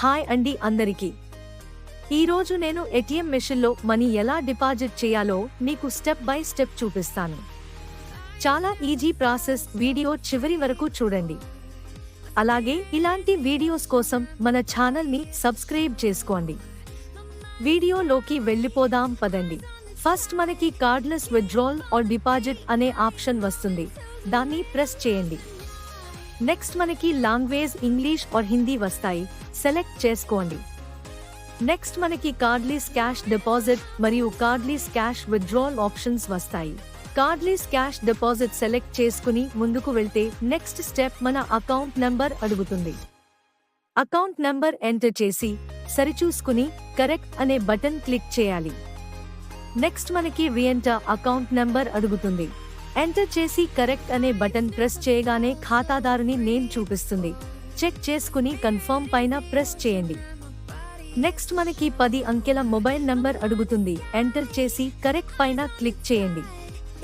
Hi అండి అందరికీ. ఈరోజు నేను ఏటీఎం మెషిన్లో మనీ ఎలా డిపాజిట్ చేయాలో మీకు స్టెప్ బై స్టెప్ చూపిస్తాను. చాలా ఈజీ ప్రాసెస్, వీడియో చివరి వరకు చూడండి. అలాగే ఇలాంటి వీడియోస్ కోసం మన ఛానల్ని సబ్స్క్రైబ్ చేసుకోండి. వీడియోలోకి వెళ్ళిపోదాం పదండి. ఫస్ట్ మనకి కార్డ్లెస్ విత్డ్రాల్ ఆర్ డిపాజిట్ అనే ఆప్షన్ వస్తుంది, దాన్ని ప్రెస్ చేయండి. నెక్స్ట్ మనకి లాంగ్వేజ్ ఇంగ్లీష్ ఆర్ హిందీ వస్తాయి, సెలెక్ట్ చేసుకోండి. నెక్స్ట్ మనకి కార్డ్లెస్ క్యాష్ డిపాజిట్ మరియు కార్డ్లెస్ క్యాష్ విత్డ్రాల్ ఆప్షన్స్ వస్తాయి. కార్డ్లెస్ క్యాష్ డిపాజిట్ సెలెక్ట్ చేసుకుని ముందుకు వెళ్తే నెక్స్ట్ స్టెప్ మన అకౌంట్ నంబర్ అడుగుతుంది. అకౌంట్ నంబర్ ఎంటర్ చేసి సరిచూసుకుని కరెక్ట్ అనే బటన్ క్లిక్ చేయాలి. నెక్స్ట్ మనకి రీఎంటర్ అకౌంట్ నంబర్ అడుగుతుంది. ఎంటర్ చేసి కరెక్ట్ అనే బటన్ ప్రెస్ చేయగానే ఖాతాదారుని నేమ్ చూపిస్తుంది. చెక్ చేసుకుని కన్ఫర్మ్ పైన ప్రెస్ చేయండి. నెక్స్ట్ మనకి 10 అంకెల మొబైల్ నంబర్ అడుగుతుంది. ఎంటర్ చేసి కరెక్ట్ పైన క్లిక్ చేయండి.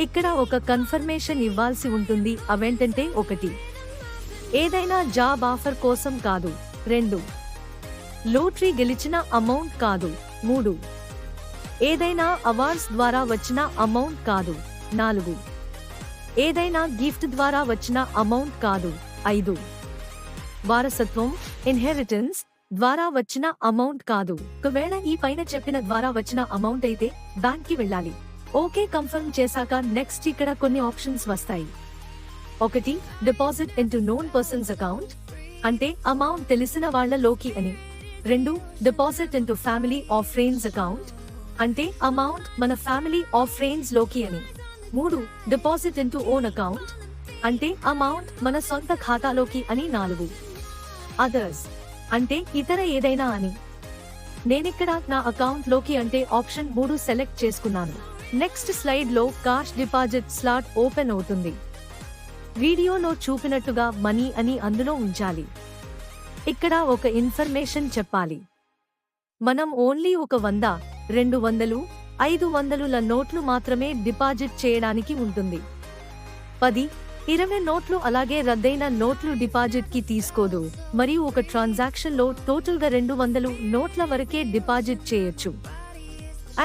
ఇక్కడ ఒక కన్ఫర్మేషన్ ఇవ్వాల్సి ఉంటుంది. అవేంటంటే 1, ఏదైనా జాబ్ ఆఫర్ కోసం కాదు. 2, లోటరీ గెలిచిన అమౌంట్ కాదు. 3, ఏదైనా అవార్డ్స్ ద్వారా వచ్చిన అమౌంట్ కాదు. 4, ఏదైనా గిఫ్ట్ ద్వారా వచ్చిన అమౌంట్ కాదు. 5, వారసత్వం ఇన్హెరిటెన్స్ ద్వారా వచ్చిన అమౌంట్ కాదు. ఒకవేళ ఈ పైన చెప్పిన ద్వారా వచ్చిన అమౌంట్ అయితే బ్యాంక్ కి వెళ్ళాలి. ఓకే కన్ఫర్మ్ చేశాక నెక్స్ట్ ఇక్కడ కొన్ని ఆప్షన్స్ వస్తాయి. 1, deposit into known persons account, అంటే అమౌంట్ తెలిసిన వాళ్ళలోకి అని. 2, deposit into family or friends account, అంటే అమౌంట్ మన ఫ్యామిలీ ఆర్ ఫ్రెండ్స్ లోకి అని. 3, డిపాజిట్ ఇంటూ ఓన్ అకౌంట్, అంటే అమౌంట్ మన సొంత ఖాతాలోకి అని. 4, అదర్స్, అంటే ఇతర ఏదైనా అని. నేనిక్కడ నా అకౌంట్ లోకి అంటే ఆప్షన్ 3 సెలెక్ట్ చేసుకున్నాను. నెక్స్ట్ స్లైడ్ లో క్యాష్ డిపాజిట్ స్లాట్ ఓపెన్ అవుతుంది. వీడియోలో చూపినట్టుగా మనీ అని అందులో ఉంచాలి. ఇక్కడ ఒక ఇన్ఫర్మేషన్ చెప్పాలి. మనం ఓన్లీ ఒక 100, 200, 500 నోట్లు మాత్రమే డిపాజిట్ చేయడానికి ఉంటుంది. 10, 20 నోట్లు అలాగే రద్దయిన నోట్లు డిపాజిట్ కి తీసుకోదు. మరియు ఒక ట్రాన్సాక్షన్ లో టోటల్ గా 200 నోట్ల వరకే డిపాజిట్ చేయొచ్చు.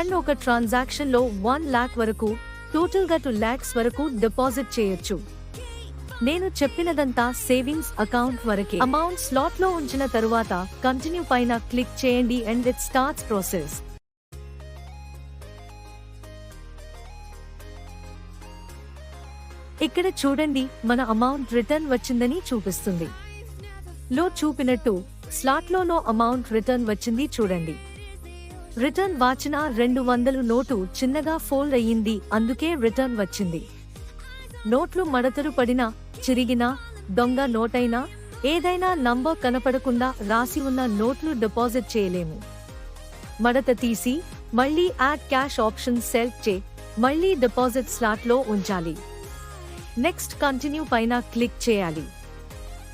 అండ్ ఒక ట్రాన్సాక్షన్ లో 1 lakh వరకు, టోటల్ గా 2 lakhs వరకు డిపాజిట్ చేయొచ్చు. నేను చెప్పినదంతా సేవింగ్స్ అకౌంట్ వరకే. అమౌంట్ స్లాట్ లో ఉంచిన తరువాత కంటిన్యూ పైన క్లిక్ చేయండి అండ్ ఇట్ స్టార్ట్స్ ప్రాసెస్. ఇక్కడ చూడండి, మన అమౌంట్ రిటర్న్ వచ్చిందని చూపిస్తుంది. లో చూపినట్టు స్లాట్ లో అమౌంట్ రిటర్న్ వచ్చింది చూడండి. రిటర్న్ వాచిన 200 నోటు చిన్నగా ఫోల్డ్ అయ్యింది, అందుకే రిటర్న్ వచ్చింది. నోట్లు మడతలు పడినా, చిరిగినా, దొంగ నోటైనా, ఏదైనా నంబర్ కనపడకుండా రాసి ఉన్న నోట్లు డిపాజిట్ చేయలేము. మడత తీసి మళ్ళీ యాడ్ క్యాష్ ఆప్షన్ సెలెక్ట్ చే మళ్ళీ డిపాజిట్ స్లాట్ లో ఉంచాలి. నెక్స్ట్ కంటిన్యూ పైన క్లిక్ చేయాలి.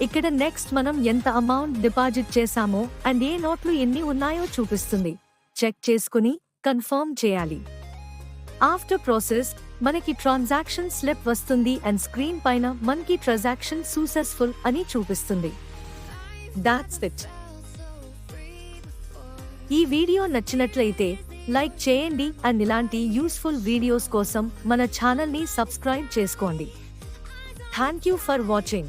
ఇక్కడ నెక్స్ట్ మనం ఎంత అమౌంట్ డిపాజిట్ చేశామో అండ్ ఏ నోట్లు ఎన్ని ఉన్నాయో చూపిస్తుంది. చెక్ చేసుకుని కన్ఫర్మ్ చేయాలి. ఆఫ్టర్ ప్రాసెస్ మనకి ట్రాన్సాక్షన్ స్లిప్ వస్తుంది అండ్ స్క్రీన్ పైన మనకి ట్రాన్సాక్షన్ సక్సెస్ఫుల్ అని చూపిస్తుంది. That's it. ఈ వీడియో నచ్చినట్లయితే లైక్ చేయండి అండ్ ఇలాంటి యూస్ఫుల్ వీడియోస్ కోసం మన ఛానల్ని సబ్స్క్రైబ్ చేసుకోండి. Thank you for watching.